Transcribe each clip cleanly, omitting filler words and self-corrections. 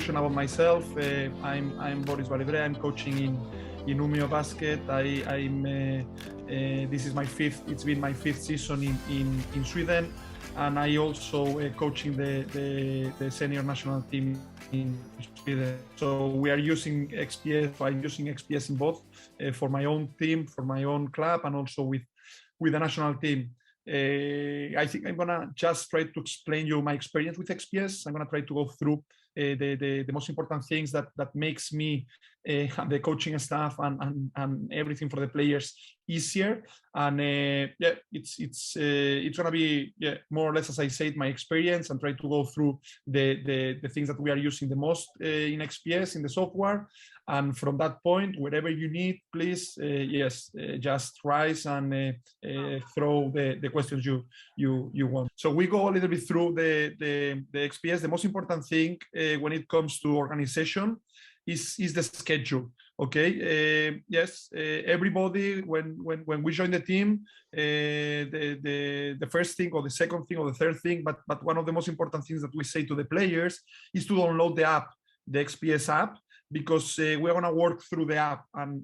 introduction about myself. I'm Boris Balibrea. I'm coaching in Umeå Basket. This is my fifth. It's been my fifth season in Sweden, and I also coaching the senior national team in Sweden. So we are using XPS. I'm using XPS in both for my own team, for my own club, and also with the national team. I think I'm gonna just try to explain you my experience with XPS. I'm gonna try to go through the most important things that makes me the coaching staff and everything for the players easier. And yeah, it's gonna be more or less, as I said, my experience, and try to go through the things that we are using the most in XPS in the software. And from that point, whatever you need, please, just rise and throw the questions you want. So we go a little bit through the XPS. The most important thing when it comes to organization is the schedule. Okay. Everybody, when we join the team, the first thing or the second thing or the third thing, but one of the most important things that we say to the players is to download the app, the XPS app, because we're going to work through the app, and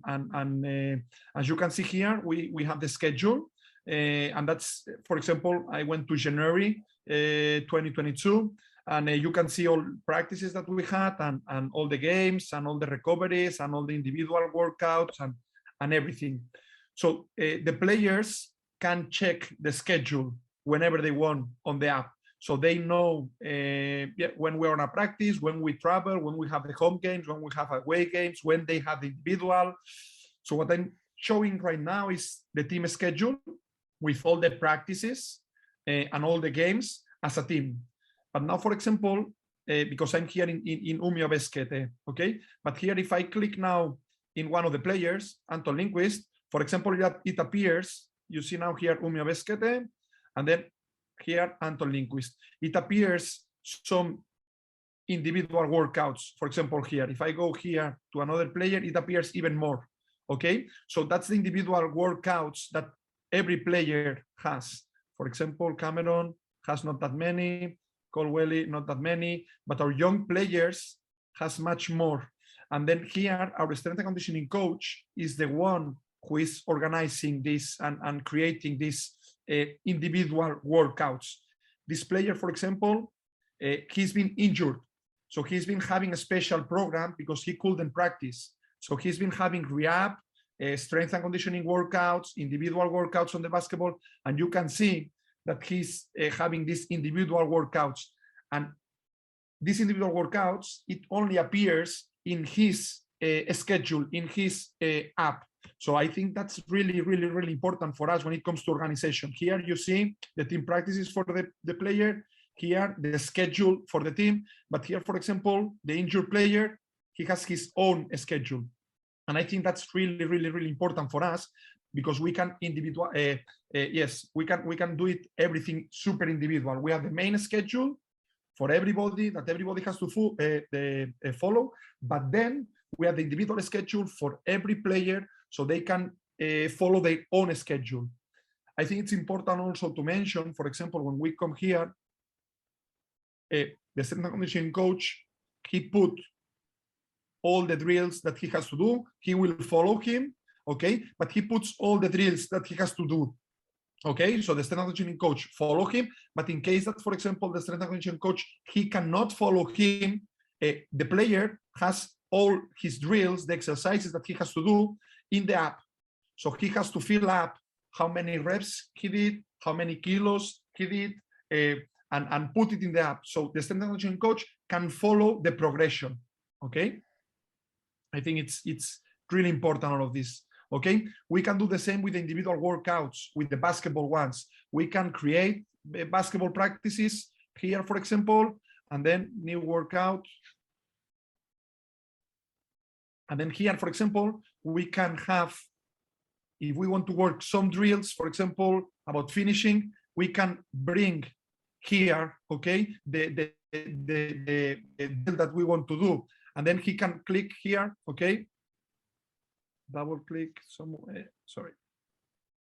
as you can see here, we have the schedule, and that's, for example, I went to January 2022, and you can see all practices that we had, and all the games, and all the recoveries, and all the individual workouts, and everything. So the players can check the schedule whenever they want on the app. So they know when we're on a practice, when we travel, when we have the home games, when we have away games, when they have the individual. So what I'm showing right now is the team schedule with all the practices and all the games as a team. But now, for example, because I'm here in Umeå Basket, okay? But here, if I click now in one of the players, Anton Lindqvist, for example, it appears, you see now here Umeå Basket, and then here Anton Lindqvist. It appears some individual workouts. For example, here, if I go here to another player, it appears even more. Okay, so that's the individual workouts that every player has. For example, Cameron has not that many, Colwelly not that many, but our young players has much more. And then here, our strength and conditioning coach is the one who is organizing this and creating this individual workouts. This player, for example, he's been injured, so he's been having a special program because he couldn't practice. So he's been having rehab, strength and conditioning workouts, individual workouts on the basketball, and you can see that he's having these individual workouts. And these individual workouts, it only appears in his schedule, in his app. So I think that's really, really, really important for us when it comes to organization. Here you see the team practices for the player, here the schedule for the team, but here, for example, the injured player, he has his own schedule. And I think that's really, really, really important for us, because we can individual, we can do it everything super individual. We have the main schedule for everybody that everybody has to follow, but then we have the individual schedule for every player, so they can follow their own schedule. I think it's important also to mention, for example, when we come here, the strength and conditioning coach, he put all the drills that he has to do. He will follow him, okay? But he puts all the drills that he has to do, okay? So the strength and conditioning coach follow him, but in case that, for example, the strength and conditioning coach, he cannot follow him, the player has all his drills, the exercises that he has to do in the app. So he has to fill up how many reps he did, how many kilos he did, and put it in the app. So the strength and conditioning coach can follow the progression, okay? I think it's really important, all of this, okay? We can do the same with the individual workouts, with the basketball ones. We can create basketball practices here, for example, and then new workout. And then here, for example, we can have, if we want to work some drills, for example, about finishing, we can bring here, okay, the drill that we want to do. And then he can click here, okay, double click, sorry.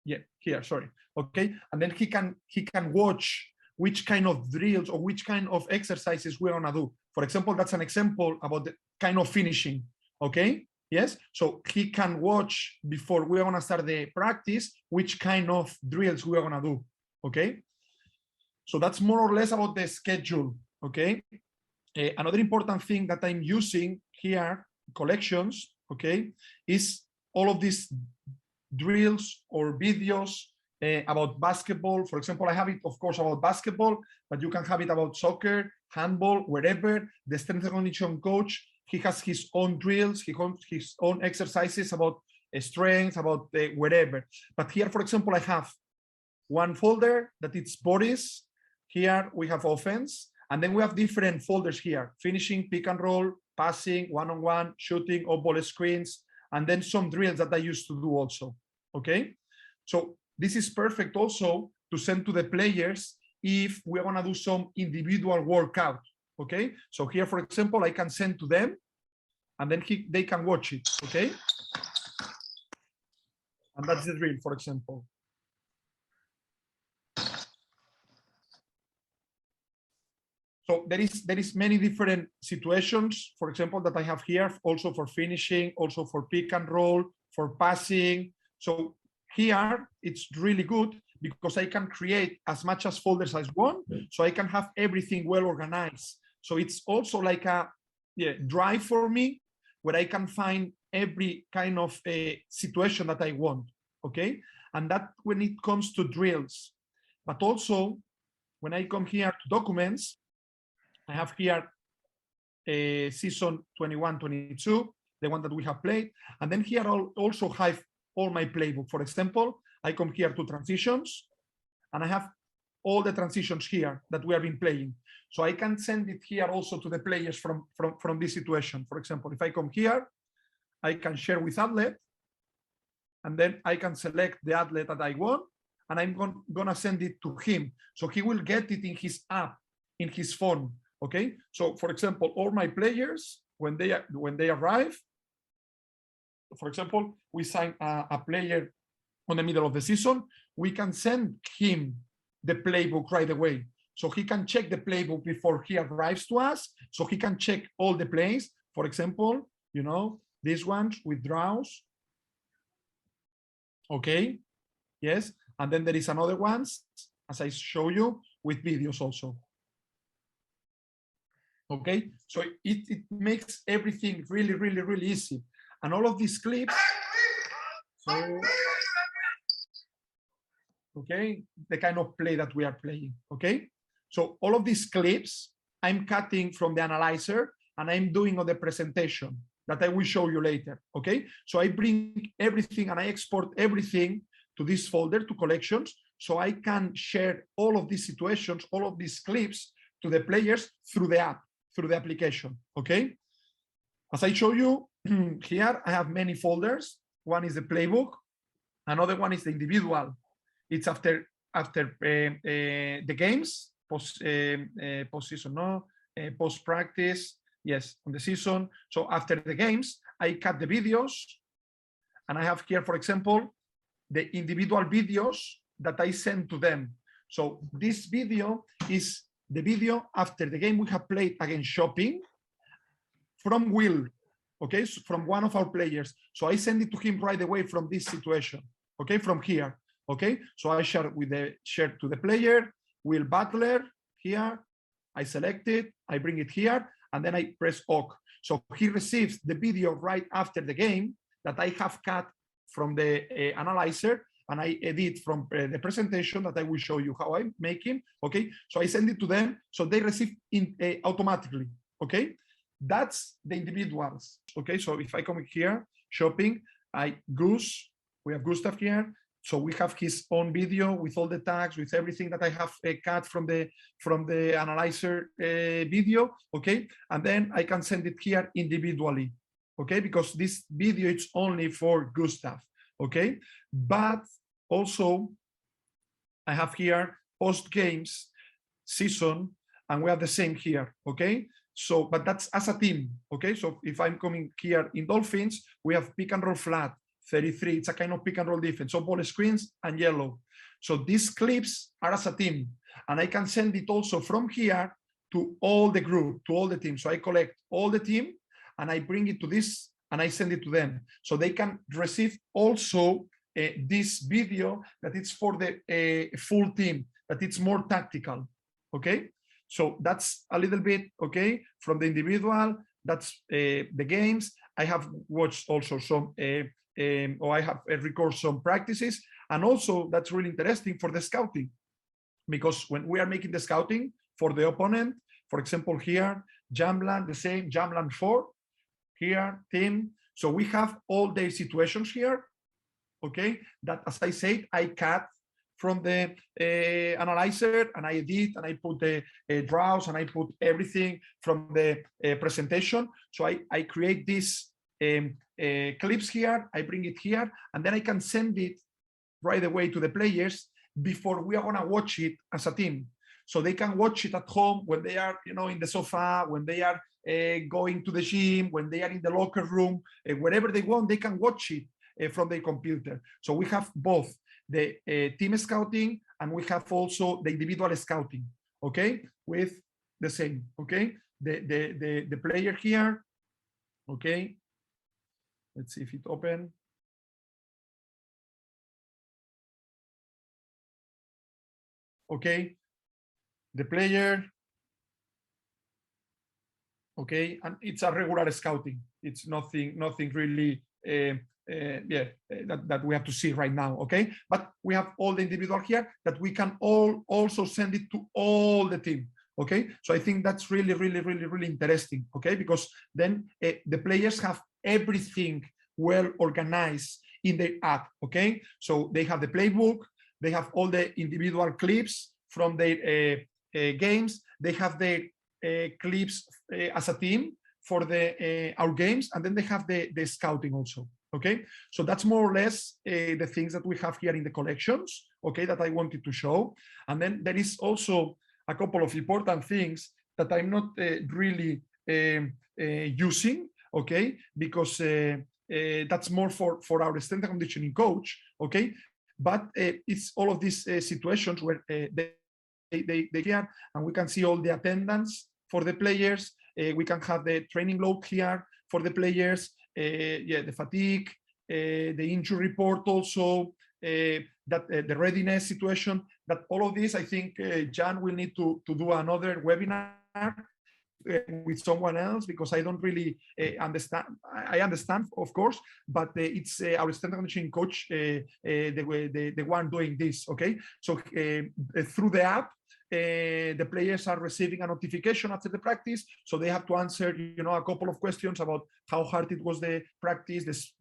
Yeah, here, sorry, okay. And then he can watch which kind of drills or which kind of exercises we're gonna do. For example, that's an example about the kind of finishing, okay? Yes, so he can watch before we're gonna start the practice, which kind of drills we're gonna do, okay? So that's more or less about the schedule, okay? Another important thing that I'm using here, collections, okay, is all of these drills or videos about basketball. For example, I have it, of course, about basketball, but you can have it about soccer, handball, wherever. The strength and condition coach, he has his own drills, he has his own exercises about strength, about wherever. But here, for example, I have one folder that it's Boris. Here we have offense, and then we have different folders here: finishing, pick and roll, passing, one-on-one, shooting, off-ball screens, and then some drills that I used to do also, okay? So this is perfect also to send to the players if we're gonna do some individual workout, okay? So here, for example, I can send to them, and then they can watch it, okay? And that's the drill, for example. So there is many different situations, for example, that I have here, also for finishing, also for pick and roll, for passing. So here it's really good because I can create as much as folders as I want, so I can have everything well organized. So it's also like a drive for me where I can find every kind of a situation that I want, okay? And that when it comes to drills, but also when I come here to documents, I have here season 21-22, the one that we have played. And then here I'll also have all my playbook. For example, I come here to transitions, and I have all the transitions here that we have been playing. So I can send it here also to the players from this situation. For example, if I come here, I can share with athlete, and then I can select the athlete that I want, and I'm gonna send it to him. So he will get it in his app, in his phone. Okay, so for example, all my players, when they arrive, for example, we sign a player on the middle of the season, we can send him the playbook right away. So he can check the playbook before he arrives to us. So he can check all the plays. For example, you know, these ones with draws. Okay, yes. And then there is another ones, as I show you, with videos also. Okay, so it makes everything really, really, really easy. And all of these clips, so, okay, the kind of play that we are playing, okay? So all of these clips, I'm cutting from the analyzer and I'm doing on the presentation that I will show you later, okay? So I bring everything and I export everything to this folder, to collections, so I can share all of these situations, all of these clips to the players through the app, through the application, okay? As I show you, here I have many folders. One is the playbook, another one is the individual. It's after the games, post-season, no? Post-practice, yes, on the season. So after the games, I cut the videos, and I have here, for example, the individual videos that I send to them. So this video is the video after the game we have played against Shopping from Will, okay, so from one of our players. So I send it to him right away from this situation, okay, from here, okay. So I share to the player, Will Butler, here, I select it, I bring it here, and then I press OK. So he receives the video right after the game that I have cut from the analyzer, and I edit from the presentation that I will show you how I'm making, okay? So I send it to them, so they receive automatically, okay? That's the individuals, okay? So if I come here, Shopping, we have Gustav here, so we have his own video with all the tags, with everything that I have cut from the analyzer video, okay? And then I can send it here individually, okay? Because this video is only for Gustav, okay? But also I have here post games season, and we have the same here, okay? So, but that's as a team, okay? So if I'm coming here in Dolphins, we have pick and roll flat 33. It's a kind of pick and roll defense. So ball screens and yellow. So these clips are as a team. and I can send it also from here to all the group, to all the team. So I collect all the team and I bring it to this and I send it to them. So they can receive also this video that it's for the full team, that it's more tactical, okay? So that's a little bit, okay, from the individual, that's the games. I have watched also some, or I have recorded some practices, and also that's really interesting for the scouting, because when we are making the scouting for the opponent, for example, here, Jamland, the same, Jamland 4, here, team. So we have all the situations here, okay, that, as I said, I cut from the analyzer and I edit and I put the draws and I put everything from the presentation. So I create these clips here, I bring it here, and then I can send it right away to the players before we are gonna watch it as a team. So they can watch it at home when they are, you know, in the sofa, when they are going to the gym, when they are in the locker room, wherever they want, they can watch it from their computer. So we have both the team scouting and we have also the individual scouting, okay, with the same, okay, the player here, okay. Let's see if it open. Okay, the player, okay, and it's a regular scouting. It's nothing really, that we have to see right now, okay? But we have all the individual here that we can all also send it to all the team, okay? So I think that's really interesting, okay? Because then the players have everything well organized in their app, okay? So they have the playbook, they have all the individual clips from their games, they have their clips as a team for the our games, and then they have the scouting also, okay? So that's more or less the things that we have here in the collections, okay, that I wanted to show. And then there is also a couple of important things that I'm not really using, okay, because that's more for our strength and conditioning coach, okay? But it's all of these situations where they can, and we can see all the attendance for the players. We can have the training load here for the players, the fatigue, the injury report also, that the readiness situation, that all of this, I think Jan will need to do another webinar with someone else, because I don't really understand. I understand, of course, but it's our strength and conditioning coach, the one doing this, okay? So through the app, the players are receiving a notification after the practice, so they have to answer, you know, a couple of questions about how hard it was the practice,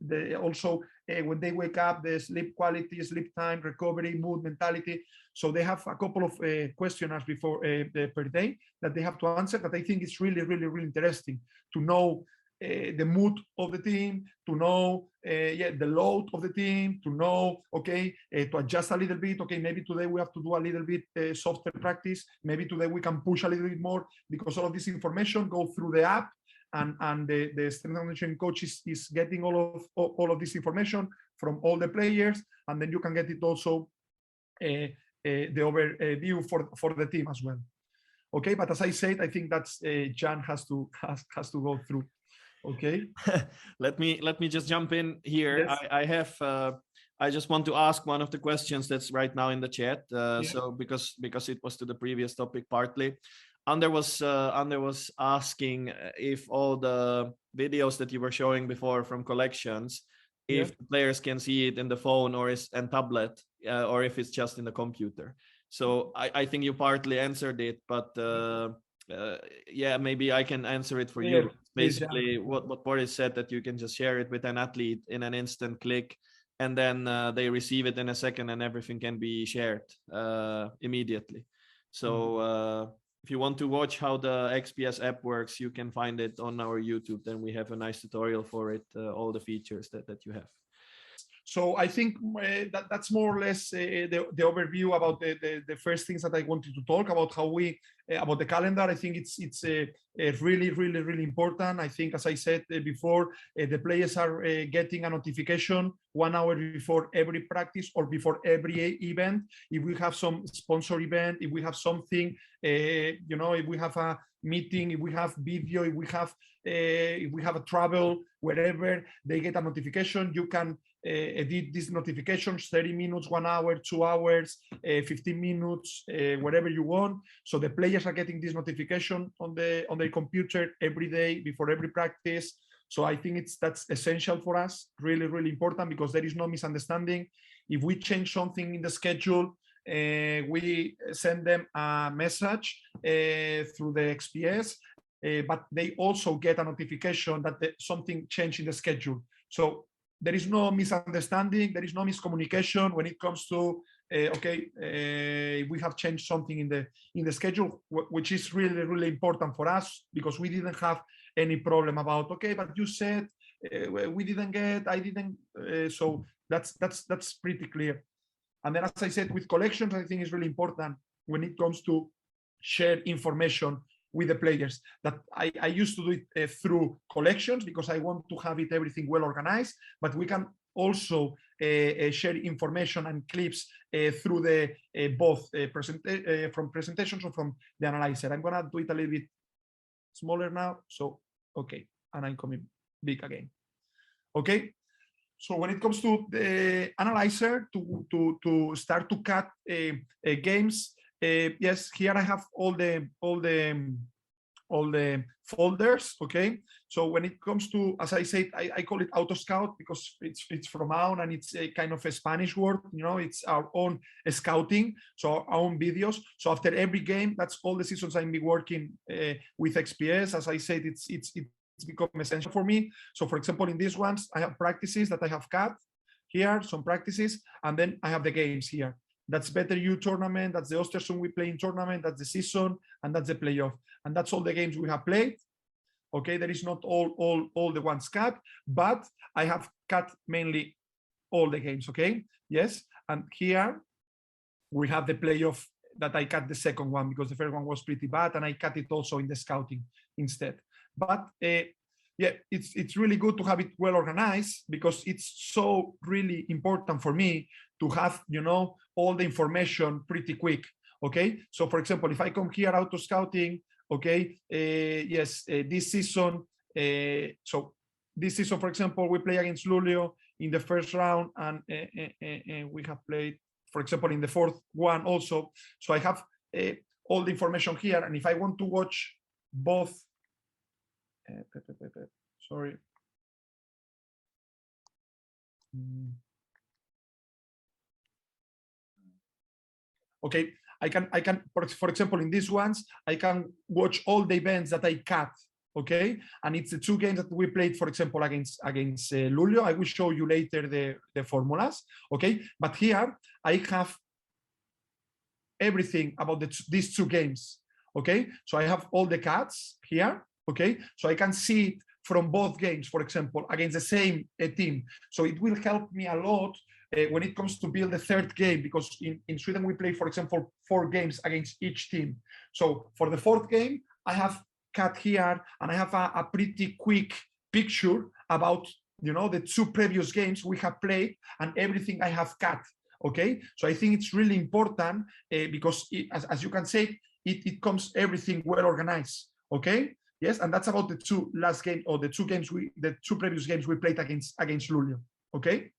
also when they wake up, the sleep quality, sleep time, recovery, mood, mentality. So they have a couple of questionnaires before per day that they have to answer, that I think is really interesting to know the mood of the team, to know the load of the team, to know, okay, to adjust a little bit, okay, maybe today we have to do a little bit softer practice, maybe today we can push a little bit more, because all of this information go through the app, and the strength and conditioning coach is getting all of this information from all the players, and then you can get it also the overview for the team as well. Okay, but as I said, I think that's Jan has to go through. Okay. let me just jump in here. Yes. I just want to ask one of the questions that's right now in the chat. So because it was to the previous topic partly, Ander was asking if all the videos that you were showing before from collections, if players can see it in the phone and tablet, or if it's just in the computer. So I think you partly answered it, but maybe I can answer it for you. Basically, what Boris said, that you can just share it with an athlete in an instant click, and then they receive it in a second, and everything can be shared immediately. So if you want to watch how the XPS app works, you can find it on our YouTube. Then we have a nice tutorial for it, all the features that you have. So I think that's more or less the overview about the first things that I wanted to talk about, how we about the calendar. I think it's really important. I think, as I said before, the players are getting a notification 1 hour before every practice or before every event. If we have some sponsor event, if we have something, if we have a meeting, if we have video, if we have a travel, wherever, they get a notification. You can edit these notifications 30 minutes, 1 hour, 2 hours, 15 minutes, whatever you want. So the players are getting this notification on their computer every day before every practice. So I think that's essential for us, really important, because there is no misunderstanding. If we change something in the schedule, we send them a message through the XPS, but they also get a notification that something changed in the schedule. So there is no misunderstanding, there is no miscommunication when it comes to we have changed something in the schedule, which is really important for us, because we didn't have any problem about, okay, but you said we didn't get, I didn't, so that's pretty clear. And then, as I said, with collections, I think it's really important when it comes to share information with the players, that I used to do it through collections because I want to have everything well organized, but we can also share information and clips through the both from presentations or from the analyzer. I'm gonna do it a little bit smaller now. So, okay, and I'm coming big again. Okay. So when it comes to the analyzer, to start to cut games, yes, here I have all the folders. Okay, so when it comes to, as I said, I call it Auto Scout because it's from AUN, and it's a kind of a Spanish word. It's our own scouting, so our own videos. So after every game, that's all the seasons I've been working with XPS. As I said, it's become essential for me. So for example, in these ones, I have practices that I have cut here, some practices, and then I have the games here. That's Better You tournament, that's the Östersund we play in tournament, that's the season, and that's the playoff. And that's all the games we have played. Okay, there is not all the ones cut, but I have cut mainly all the games, okay? Yes, and here we have the playoff that I cut the second one because the first one was pretty bad, and I cut it also in the scouting instead. But yeah, it's really good to have it well organized, because it's so really important for me to have, all the information pretty quick. Okay, so for example, if I come here, Auto Scouting, okay, yes, this season, so this season, for example, we play against Luleå in the first round, and we have played, for example, in the fourth one also. So I have all the information here, and if I want to watch both, sorry. Okay, I can, for example, in these ones, I can watch all the events that I cut. Okay, and it's the 2 games that we played, for example, against Luleå. I will show you later the formulas. Okay, but here I have everything about these 2 games. Okay, so I have all the cuts here. Okay, so I can see it from both games, for example, against the same team. So it will help me a lot when it comes to build the 3rd game, because in Sweden we play, for example, 4 games against each team. So for the 4th game, I have cut here, and I have a pretty quick picture about, the 2 previous games we have played and everything I have cut. Okay, so I think it's really important because as you can say, it comes everything well organized. Okay. Yes, and that's about the 2 last games, or the 2 previous games we played against Luleå. Okay,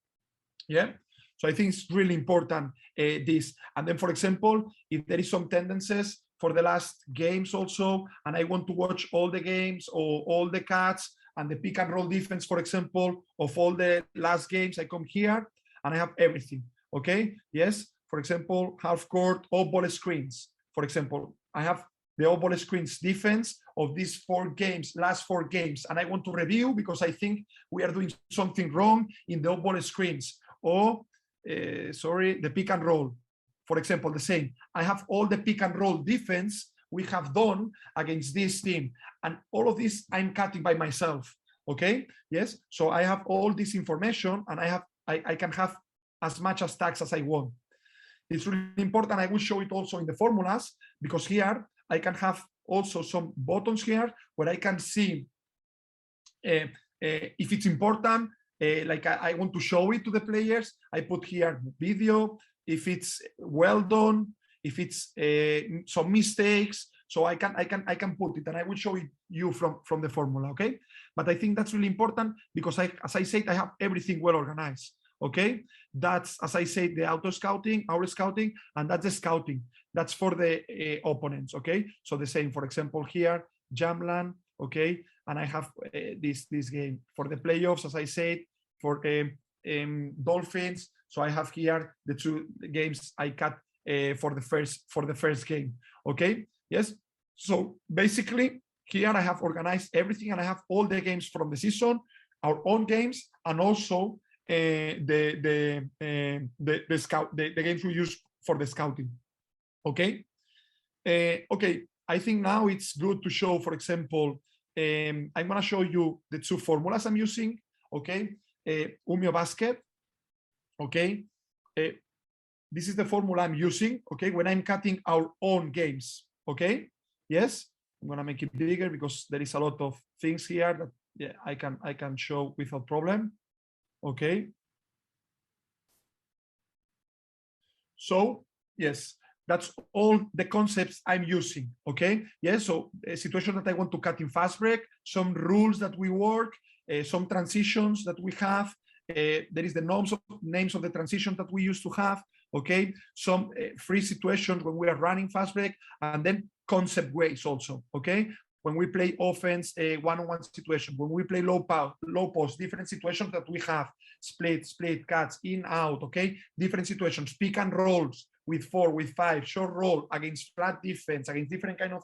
yeah. So I think it's really important this. And then, for example, if there is some tendencies for the last games also, and I want to watch all the games or all the cuts and the pick and roll defense, for example, of all the last games, I come here and I have everything. Okay, yes. For example, half court, all ball screens. For example, I have the all ball screens defense of these 4 games, last 4 games, and I want to review because I think we are doing something wrong in the all ball screens, or the pick and roll. For example, the same. I have all the pick and roll defense we have done against this team, and all of this I'm cutting by myself. Okay, yes. So I have all this information, and I have I can have as much as tags as I want. It's really important. I will show it also in the formulas, because here I can have also some buttons here where I can see if it's important, like I want to show it to the players. I put here video, if it's well done, if it's some mistakes. So I can put it, and I will show it you from the formula, okay? But I think that's really important because as I said, I have everything well organized, okay? That's, as I said, the auto scouting, our scouting, and that's the scouting. That's for the opponents, okay? So the same, for example, here, Jamland, okay? And I have this game for the playoffs, as I said, for Dolphins. So I have here the 2 games I cut for the first game, okay? Yes. So basically, here I have organized everything, and I have all the games from the season, our own games, and also the games we use for the scouting. Okay. Okay. I think now it's good to show, for example, I'm gonna show you the 2 formulas I'm using. Okay. Umio Basket. Okay. This is the formula I'm using, okay, when I'm cutting our own games, okay? Yes, I'm gonna make it bigger because there is a lot of things here that, yeah, I can show without problem, okay? So, yes, that's all the concepts I'm using, okay? Yes, so a situation that I want to cut in fast break, some rules that we work, some transitions that we have, there is the names of the transition that we used to have, okay, some free situations when we are running fast break, and then concept ways also, okay, when we play offense, one-on-one situation, when we play low post, different situations that we have, split, cuts, in, out, okay, different situations, pick and rolls with 4, with 5, short roll against flat defense, against different kind of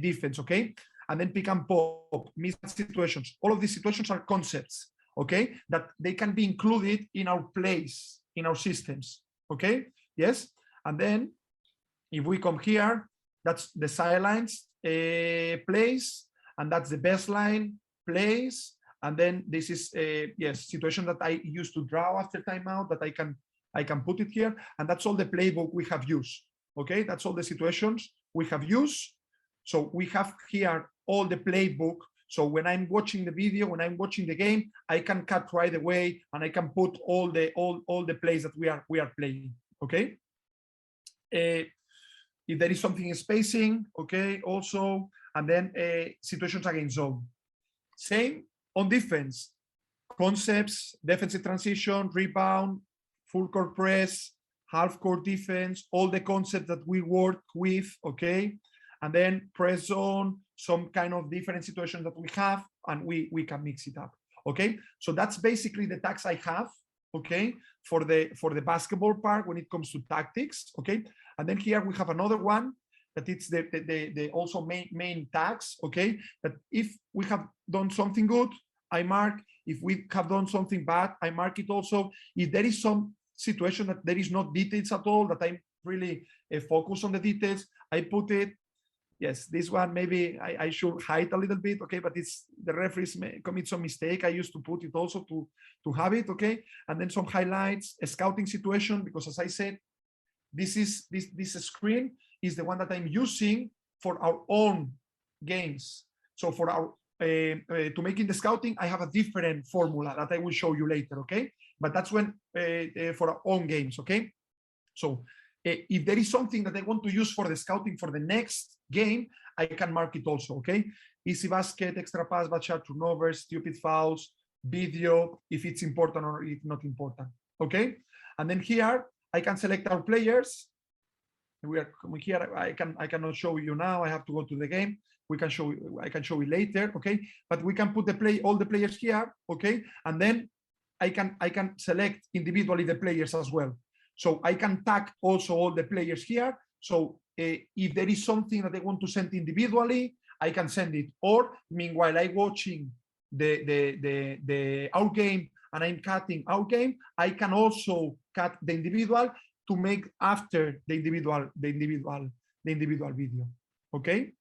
defense, okay, and then pick and pop, mismatch situations. All of these situations are concepts, okay, that they can be included in our plays, in our systems, okay, yes. And then if we come here, that's the sidelines plays, and that's the baseline plays, and then this is yes, situation that I used to draw after timeout that I can put it here, and that's all the playbook we have used, okay, that's all the situations we have used. So we have here all the playbook. So when I'm watching the video, when I'm watching the game, I can cut right away, and I can put all the plays that we are playing. Okay. If there is something in spacing, okay, also, and then situations against zone. Same on defense, concepts, defensive transition, rebound, full court press, half court defense, all the concepts that we work with, okay, and then press zone, some kind of different situations that we have, and we can mix it up, okay. So that's basically the tags I have, okay, for the basketball part when it comes to tactics, okay. And then here we have another one that it's the also main tags, okay, that if we have done something good, I mark. If we have done something bad, I mark it also. If there is some situation that there is no details at all, that I'm really focus on the details, I put it. Yes, this one maybe I should hide a little bit, okay, but it's the referees may commit some mistake. I used to put it also to have it, okay, and then some highlights, a scouting situation, because as I said, this screen is the one that I'm using for our own games. So for our to making the scouting, I have a different formula that I will show you later, okay? But that's when for our own games, okay? So if there is something that I want to use for the scouting for the next game, I can mark it also, okay? Easy basket, extra pass, bad shot, turnovers, stupid fouls, video, if it's important or if not important, okay? And then here, I can select our players. We are here, I cannot show you now, I have to go to the game. I can show it later, okay? But we can put all the players here, okay? And then I can select individually the players as well. So I can tag also all the players here. So if there is something that I want to send individually, I can send it. Or meanwhile, I'm watching our game and I'm cutting our game, I can also cut the individual to make after the individual video. Okay.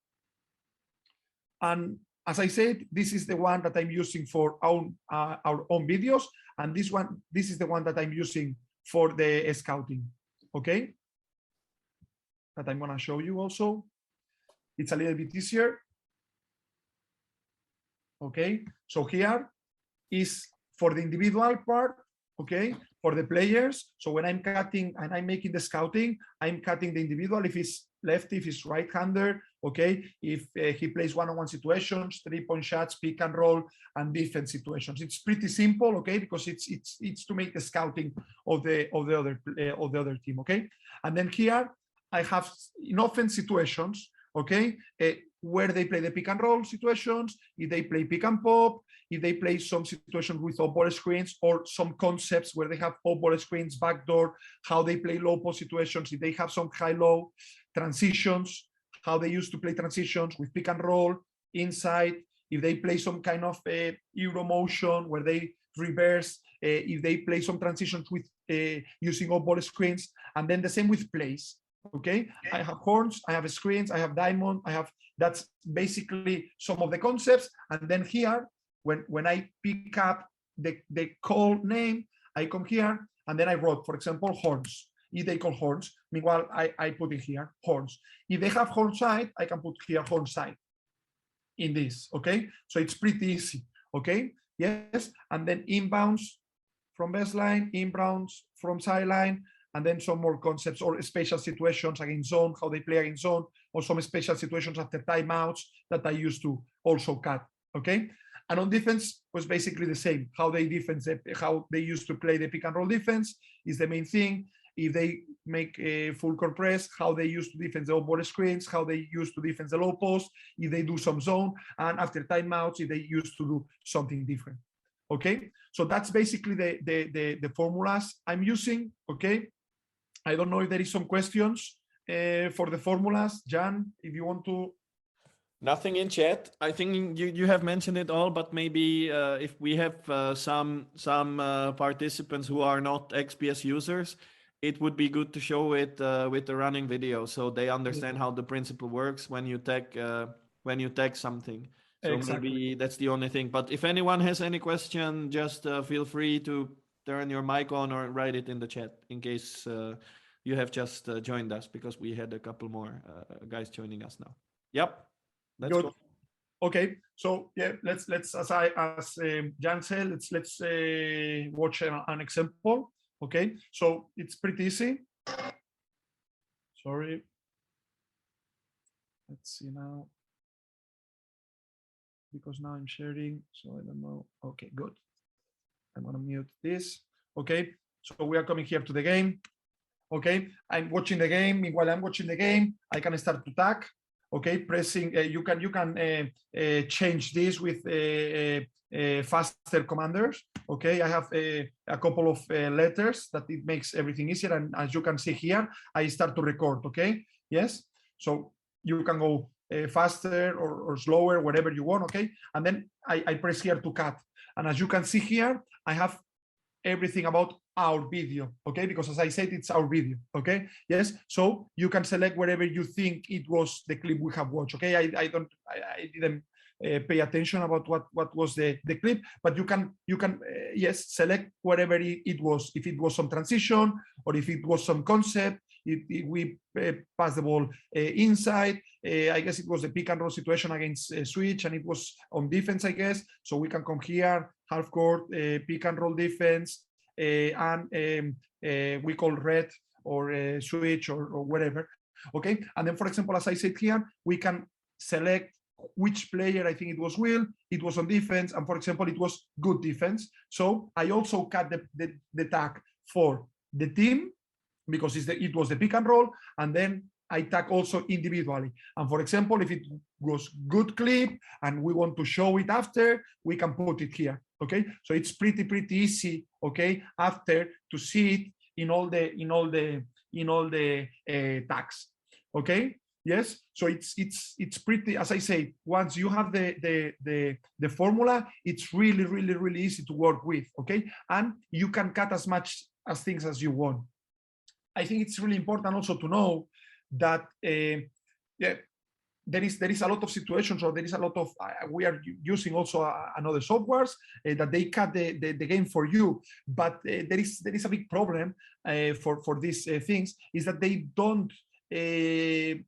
And as I said, this is the one that I'm using for our own videos, and this is the one that I'm using for the scouting. Okay, that I'm gonna show you also. It's a little bit easier. Okay, so here is for the individual part, okay, for the players. So when I'm cutting and I'm making the scouting, I'm cutting the individual if he's lefty, if he's right-hander, okay, if he plays one-on-one situations, 3-point shots, pick and roll, and defense situations. It's pretty simple, okay, because it's to make the scouting of the other team, okay. And then here I have in offense situations, okay, where they play the pick and roll situations, if they play pick and pop, if they play some situations with off-ball screens, or some concepts where they have off-ball screens, backdoor, how they play low post situations, if they have some high-low transitions, how they used to play transitions with pick and roll, inside, if they play some kind of Euro motion where they reverse, if they play some transitions with using off-ball screens, and then the same with plays. Okay, I have horns, I have screens, I have diamond, that's basically some of the concepts. And then here, when I pick up the call name, I come here and then I wrote, for example, horns. If they call horns, meanwhile, I put it here, horns. If they have horn side, I can put here horn side in this, okay? So it's pretty easy, okay? Yes, and then inbounds from baseline, inbounds from sideline, and then some more concepts or special situations against zone, how they play against zone, or some special situations after timeouts that I used to also cut, okay? And on defense was basically the same. How they used to play the pick and roll defense is the main thing. If they make a full court press, how they used to defend the off-ball screens, how they used to defend the low post, if they do some zone, and after timeouts, if they used to do something different. Okay, so that's basically the formulas I'm using. Okay, I don't know if there is some questions for the formulas. Jan, if you want to. Nothing in chat. I think you have mentioned it all, but maybe if we have some participants who are not XPS users, it would be good to show it with the running video, so they understand how the principle works when you tag something. So exactly. Maybe that's the only thing. But if anyone has any question, just feel free to turn your mic on or write it in the chat in case you have just joined us, because we had a couple more guys joining us now. Yep. That's good. Okay, so yeah, let's as Jan said, let's watch an example. Okay, so it's pretty easy. Sorry. Let's see now. Because now I'm sharing, so I don't know. Okay, good. I'm gonna mute this. Okay, so we are coming here to the game. Okay, I'm watching the game. While I'm watching the game, I can start to tag. Okay, pressing. You can change this with faster commanders. Okay, I have a couple of letters that it makes everything easier. And as you can see here, I start to record. Okay, yes. So you can go faster or slower, whatever you want. Okay, and then I press here to cut. And as you can see here, I have everything about our video, okay, because as I said, it's our video. Okay, yes, so you can select wherever you think it was the clip we have watched. Okay, I didn't pay attention about what was the clip, but you can yes, select wherever it was, if it was some transition or if it was some concept, if we pass the ball inside. I guess it was a pick and roll situation against switch, and it was on defense, I guess. So we can come here, half court, pick and roll defense, and we call red or switch or whatever. Okay, and then, for example, as I said here, we can select which player. I think it was Will, it was on defense, and for example, it was good defense. So I also cut the tag for the team, because it was the pick and roll, and then I tag also individually. And for example, if it was good clip and we want to show it after, we can put it here. Okay, so it's pretty easy. Okay, after to see it in all the tags. Okay, yes. So it's pretty. As I say, once you have the formula, it's really easy to work with. Okay, and you can cut as much as things as you want. I think it's really important also to know that there is a lot of situations, or there is a lot of we are using also another softwares that they cut the game for you, but there is a big problem for these things, is that they don't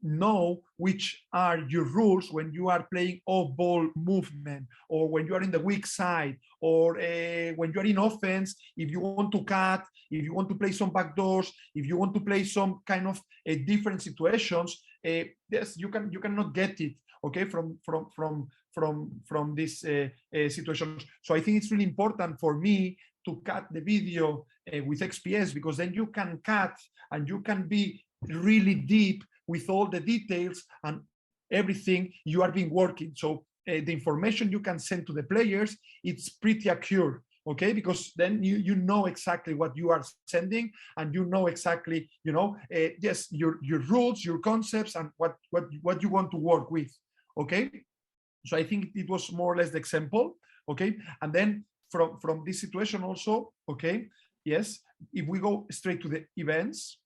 know which are your rules when you are playing off ball movement, or when you are in the weak side, or when you are in offense, if you want to cut, if you want to play some backdoors, if you want to play some kind of different situations. Yes, you cannot get it, okay, from this situations. So I think it's really important for me to cut the video with XPS, because then you can cut and you can be really deep with all the details and everything you are been working. So the information you can send to the players, it's pretty accurate, okay, because then you know exactly what you are sending, and you know exactly, yes, your rules, your concepts, and what you want to work with, okay. So I think it was more or less the example, okay. And then from this situation also, okay, yes, if we go straight to the events,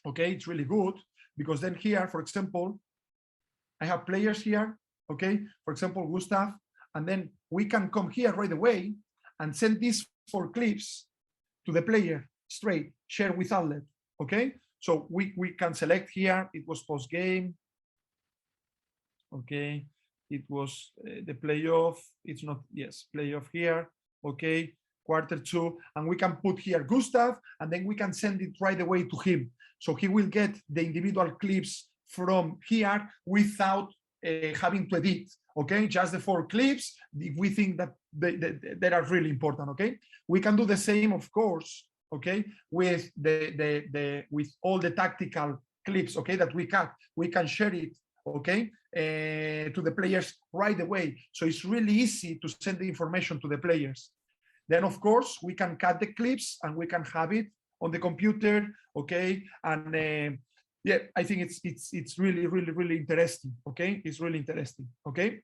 okay, it's really good, because then here, for example, I have players here, okay, for example, Gustav, and then we can come here right away and send these 4 clips to the player straight, share with outlet, okay. So we can select here, it was post game, okay, it was the playoff, it's not, yes, playoff here, okay, Q2, and we can put here Gustav, and then we can send it right away to him. So he will get the individual clips from here without having to edit, okay, just the 4 clips if we think that they are really important, okay. We can do the same, of course, okay, with with all the tactical clips, okay, that we cut. We can share it, okay, to the players right away. So it's really easy to send the information to the players. Then, of course, we can cut the clips and we can have it on the computer, okay. And yeah, I think it's really, really, really interesting, okay. It's really interesting, okay.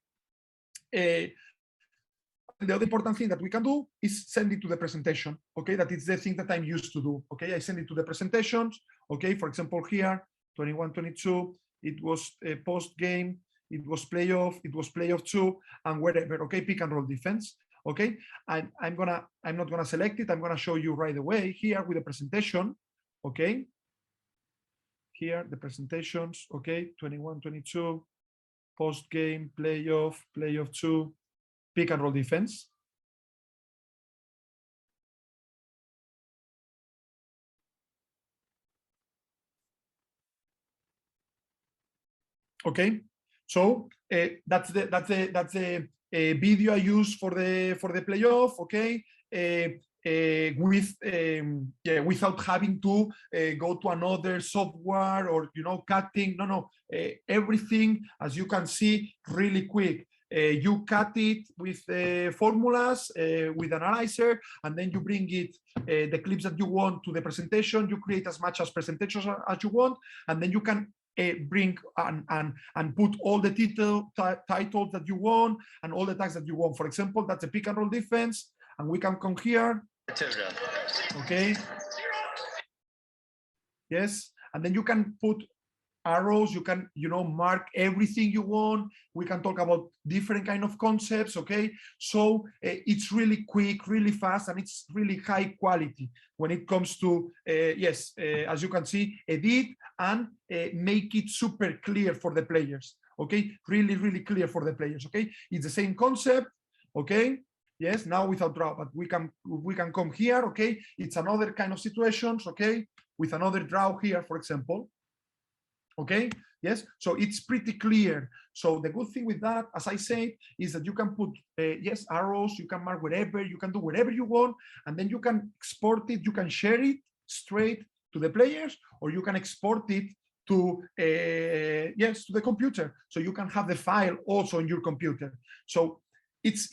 The other important thing that we can do is send it to the presentation, okay. That is the thing that I'm used to do, okay. I send it to the presentations, okay. For example, here 21-22, it was a post game, it was playoff, it was playoff 2, and wherever, okay, pick and roll defense, okay. And I'm not gonna select it, I'm gonna show you right away here with the presentation, okay. Here the presentations, okay, 21-22, post game, playoff 2, pick and roll defense. Okay, so that's the video I use for the playoff, okay. Without having to go to another software or cutting. No, everything, as you can see, really quick. You cut it with formulas, with Analyzer, and then you bring it, the clips that you want, to the presentation. You create as much as presentations as you want, and then you can bring and put all the titles that you want and all the tags that you want. For example, that's a pick and roll defense, and we can come here, okay, yes, and then you can put arrows, you can mark everything you want. We can talk about different kind of concepts, okay. So it's really quick, really fast, and it's really high quality when it comes to yes, as you can see, edit and make it super clear for the players, okay. Really, really clear for the players, okay. It's the same concept, okay. Yes, now without draw, but we can come here, okay. It's another kind of situations, okay, with another draw here, for example, okay. Yes, so it's pretty clear. So the good thing with that, as I said, is that you can put yes, arrows, you can mark wherever, you can do whatever you want, and then you can export it, you can share it straight to the players, or you can export it to yes, to the computer, so you can have the file also on your computer. So it's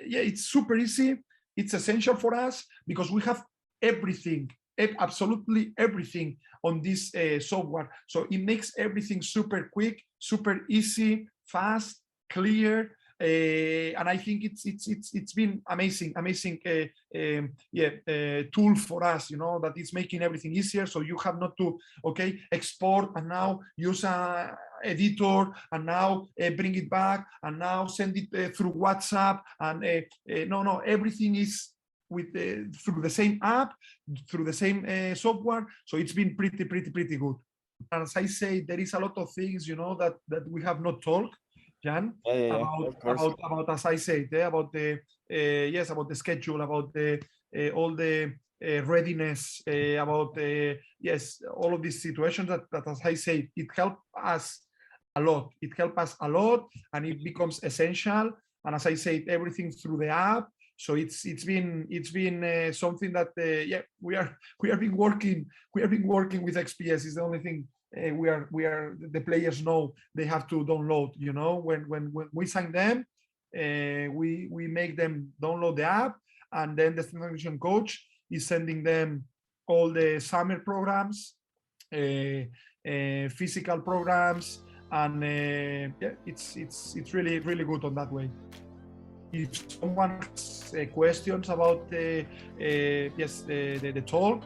yeah, it's super easy. It's essential for us because we have everything, absolutely everything on this software. So it makes everything super quick, super easy, fast, clear, and I think it's been amazing tool for us, you know, that it's making everything easier. So you have not to export and now use a editor and now bring it back and now send it through WhatsApp, and no, everything is with through the same app, through the same software. So it's been pretty good. As I say, there is a lot of things, you know, that we have not talked, Jan, about as I said, about the about the schedule, about the all the readiness, about all of these situations that as I say, it helped us a lot. It helped us a lot, and it becomes essential. And as I said, everything through the app. So it's been something that we have been working with XPS. Is the only thing we are the players know they have to download. You know, when we sign them, we make them download the app, and then the strength and conditioning coach is sending them all the summer programs, physical programs, and it's really good on that way. If someone has questions about the talk,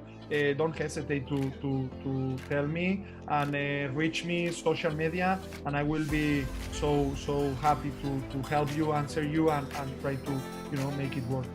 don't hesitate to tell me and reach me social media, and I will be so happy to help you, answer you, and try to, you know, make it work.